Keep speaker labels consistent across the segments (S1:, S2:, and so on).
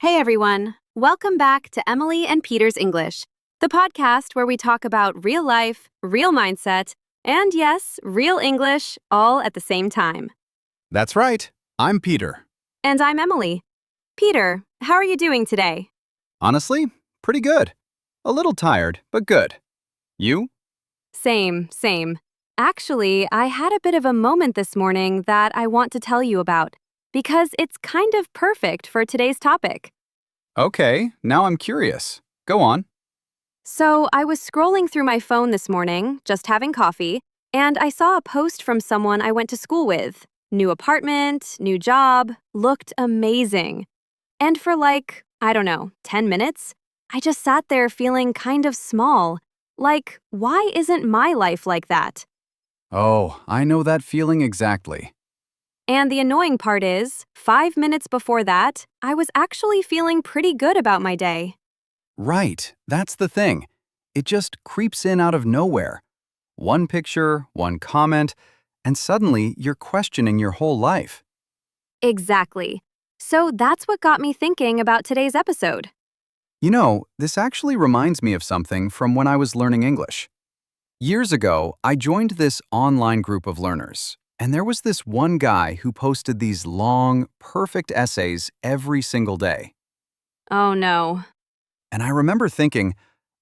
S1: Hey everyone, welcome back to Emily and Peter's English, the podcast where we talk about real life, real mindset, and yes, real English all at the same time.
S2: That's right. I'm Peter.
S1: And I'm Emily. Peter, how are you doing today?
S2: Honestly, pretty good. A little tired, but good. You?
S1: Same. Actually, I had a bit of a moment this morning that I want to tell you about, because it's kind of perfect for today's topic.
S2: Okay, now I'm curious. Go on.
S1: So, I was scrolling through my phone this morning, just having coffee, and I saw a post from someone I went to school with. New apartment, new job, looked amazing. And for I don't know, 10 minutes, I just sat there feeling kind of small. Like, why isn't my life like that?
S2: Oh, I know that feeling exactly.
S1: And the annoying part is, 5 minutes before that, I was actually feeling pretty good about my day.
S2: Right, that's the thing. It just creeps in out of nowhere. One picture, one comment, and suddenly you're questioning your whole life.
S1: Exactly. So that's what got me thinking about today's episode.
S2: You know, this actually reminds me of something from when I was learning English. Years ago, I joined this online group of learners, and there was this one guy who posted these long, perfect essays every single day.
S1: Oh no.
S2: And I remember thinking,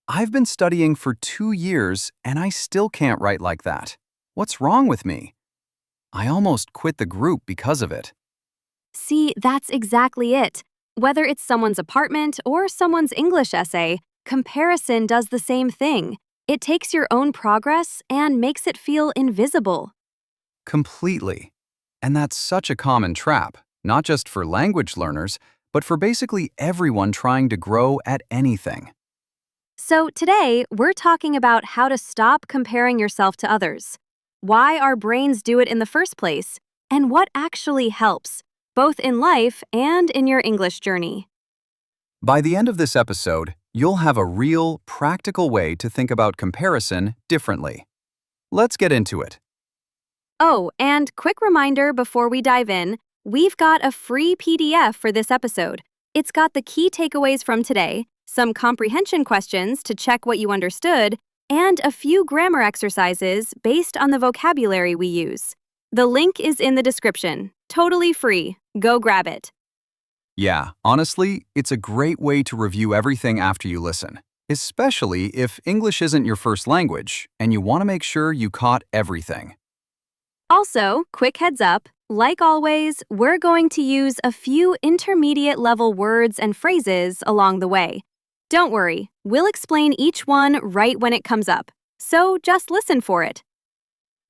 S2: I've been studying for 2 years and I still can't write like that. What's wrong with me? I almost quit the group because of it.
S1: See, that's exactly it. Whether it's someone's apartment or someone's English essay, comparison does the same thing. It takes your own progress and makes it feel invisible.
S2: Completely. And that's such a common trap, not just for language learners, but for basically everyone trying to grow at anything.
S1: So today, we're talking about how to stop comparing yourself to others, why our brains do it in the first place, and what actually helps, both in life and in your English journey.
S2: By the end of this episode, you'll have a real, practical way to think about comparison differently. Let's get into it.
S1: Oh, and quick reminder before we dive in, we've got a free PDF for this episode. It's got the key takeaways from today, some comprehension questions to check what you understood, and a few grammar exercises based on the vocabulary we use. The link is in the description. Totally free. Go grab it.
S2: Yeah, honestly, it's a great way to review everything after you listen, especially if English isn't your first language and you want to make sure you caught everything.
S1: Also, quick heads up, like always, we're going to use a few intermediate level words and phrases along the way. Don't worry, we'll explain each one right when it comes up, so just listen for it.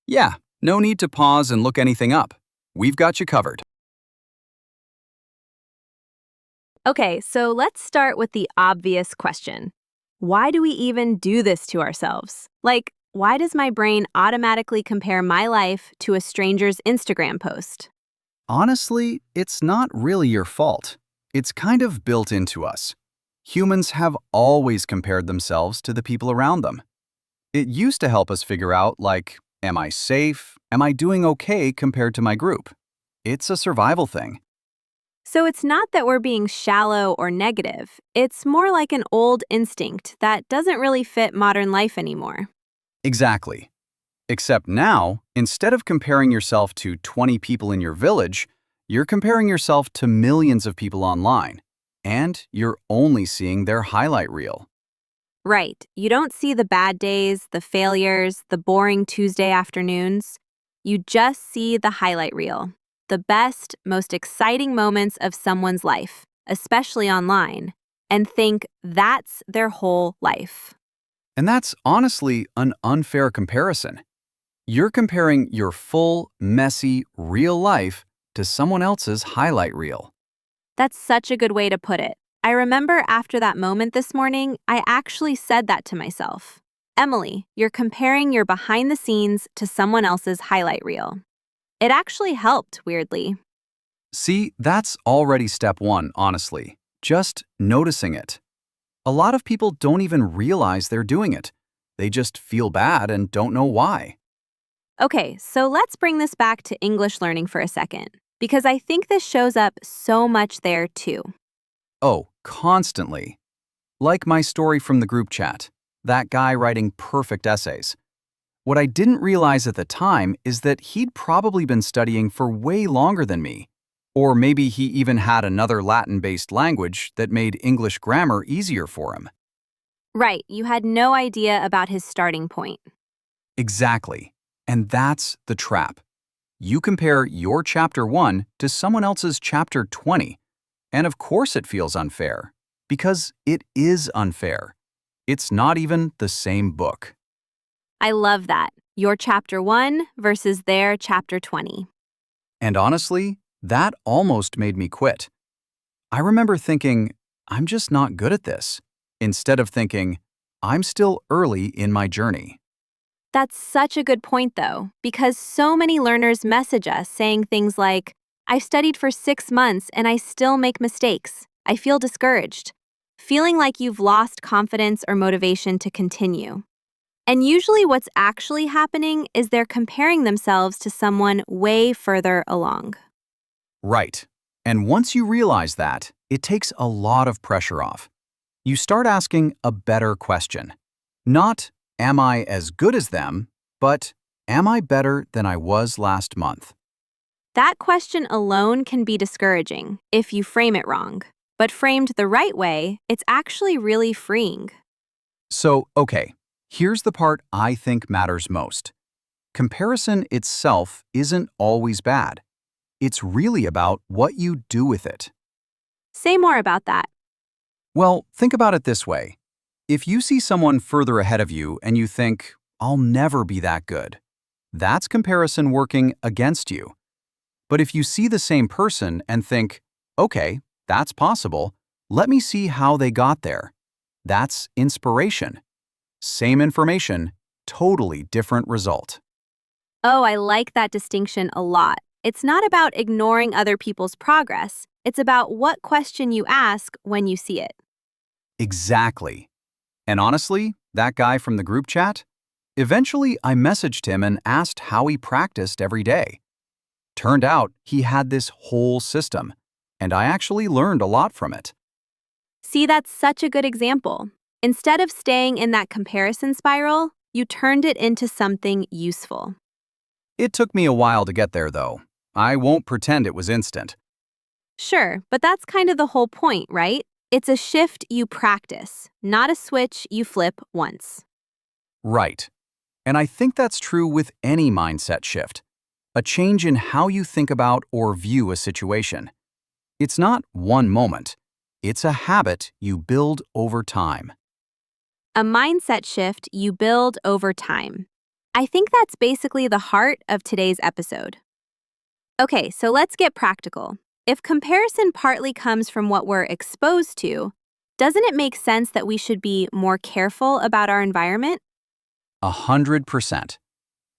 S2: Yeah, no need to pause and look anything up. We've got you covered.
S1: Okay, so let's start with the obvious question. Why do we even do this to ourselves? Why does my brain automatically compare my life to a stranger's Instagram post?
S2: Honestly, it's not really your fault. It's kind of built into us. Humans have always compared themselves to the people around them. It used to help us figure out, am I safe? Am I doing okay compared to my group? It's a survival thing.
S1: So it's not that we're being shallow or negative. It's more like an old instinct that doesn't really fit modern life anymore.
S2: Exactly. Except now, instead of comparing yourself to 20 people in your village, you're comparing yourself to millions of people online, and you're only seeing their highlight reel.
S1: Right. You don't see the bad days, the failures, the boring Tuesday afternoons. You just see the highlight reel, the best, most exciting moments of someone's life, especially online, and think that's their whole life.
S2: And that's honestly an unfair comparison. You're comparing your full, messy, real life to someone else's highlight reel.
S1: That's such a good way to put it. I remember after that moment this morning, I actually said that to myself. Emily, you're comparing your behind the scenes to someone else's highlight reel. It actually helped, weirdly.
S2: See, that's already step one, honestly. Just noticing it. A lot of people don't even realize they're doing it. They just feel bad and don't know why.
S1: Okay, so let's bring this back to English learning for a second, because I think this shows up so much there too.
S2: Oh, constantly. Like my story from the group chat, that guy writing perfect essays. What I didn't realize at the time is that he'd probably been studying for way longer than me. Or maybe he even had another Latin-based language that made English grammar easier for him.
S1: Right, you had no idea about his starting point.
S2: Exactly. And that's the trap. You compare your chapter 1 to someone else's chapter 20, and of course it feels unfair. Because it is unfair. It's not even the same book.
S1: I love that. Your chapter 1 versus their chapter 20.
S2: And honestly, that almost made me quit. I remember thinking, I'm just not good at this, instead of thinking, I'm still early in my journey.
S1: That's such a good point, though, because so many learners message us saying things like, I've studied for 6 months and I still make mistakes. I feel discouraged. Feeling like you've lost confidence or motivation to continue. And usually what's actually happening is they're comparing themselves to someone way further along.
S2: Right. And once you realize that, it takes a lot of pressure off. You start asking a better question. Not, am I as good as them, but am I better than I was last month?
S1: That question alone can be discouraging if you frame it wrong. But framed the right way, it's actually really freeing.
S2: So, okay, here's the part I think matters most. Comparison itself isn't always bad. It's really about what you do with it.
S1: Say more about that.
S2: Well, think about it this way. If you see someone further ahead of you and you think, I'll never be that good, that's comparison working against you. But if you see the same person and think, okay, that's possible, let me see how they got there, that's inspiration. Same information, totally different result.
S1: Oh, I like that distinction a lot. It's not about ignoring other people's progress. It's about what question you ask when you see it.
S2: Exactly. And honestly, that guy from the group chat, eventually I messaged him and asked how he practiced every day. Turned out he had this whole system, and I actually learned a lot from it.
S1: See, that's such a good example. Instead of staying in that comparison spiral, you turned it into something useful.
S2: It took me a while to get there, though. I won't pretend it was instant.
S1: Sure, but that's kind of the whole point, right? It's a shift you practice, not a switch you flip once.
S2: Right. And I think that's true with any mindset shift. A change in how you think about or view a situation. It's not one moment. It's a habit you build over time.
S1: A mindset shift you build over time. I think that's basically the heart of today's episode. Okay, so let's get practical. If comparison partly comes from what we're exposed to, doesn't it make sense that we should be more careful about our environment?
S2: 100%.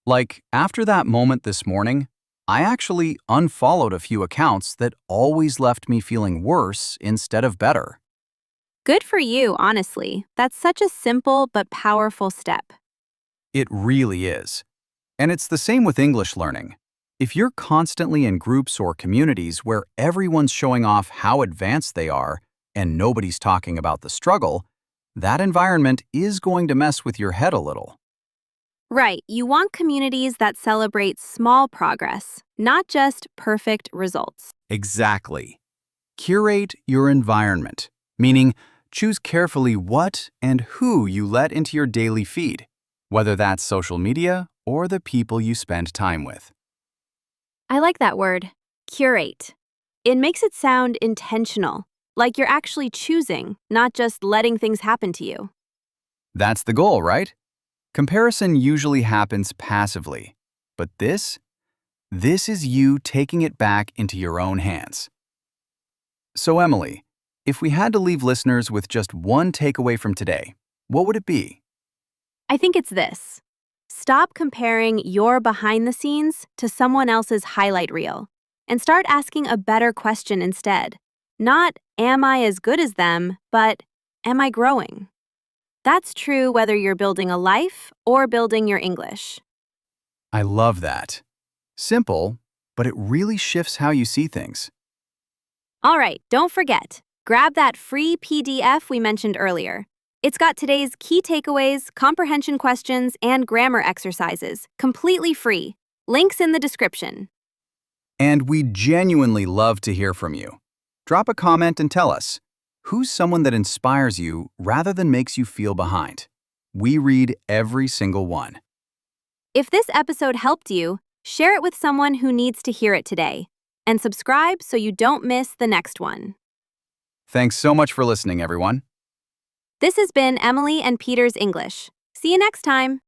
S2: Like, after that moment this morning, I actually unfollowed a few accounts that always left me feeling worse instead of better.
S1: Good for you, honestly. That's such a simple but powerful step.
S2: It really is. And it's the same with English learning. If you're constantly in groups or communities where everyone's showing off how advanced they are and nobody's talking about the struggle, that environment is going to mess with your head a little.
S1: Right, you want communities that celebrate small progress, not just perfect results.
S2: Exactly. Curate your environment, meaning choose carefully what and who you let into your daily feed, whether that's social media or the people you spend time with.
S1: I like that word, curate. It makes it sound intentional, like you're actually choosing, not just letting things happen to you.
S2: That's the goal, right? Comparison usually happens passively, but this is you taking it back into your own hands. So Emily, if we had to leave listeners with just one takeaway from today, what would it be?
S1: I think it's this. Stop comparing your behind the scenes to someone else's highlight reel and start asking a better question instead. Not, am I as good as them, but am I growing? That's true whether you're building a life or building your English.
S2: I love that. Simple, but it really shifts how you see things.
S1: All right, don't forget, grab that free PDF we mentioned earlier. It's got today's key takeaways, comprehension questions, and grammar exercises, completely free. Links in the description.
S2: And we genuinely love to hear from you. Drop a comment and tell us, who's someone that inspires you rather than makes you feel behind? We read every single one.
S1: If this episode helped you, share it with someone who needs to hear it today. And subscribe so you don't miss the next one.
S2: Thanks so much for listening, everyone.
S1: This has been Emily and Peter's English. See you next time.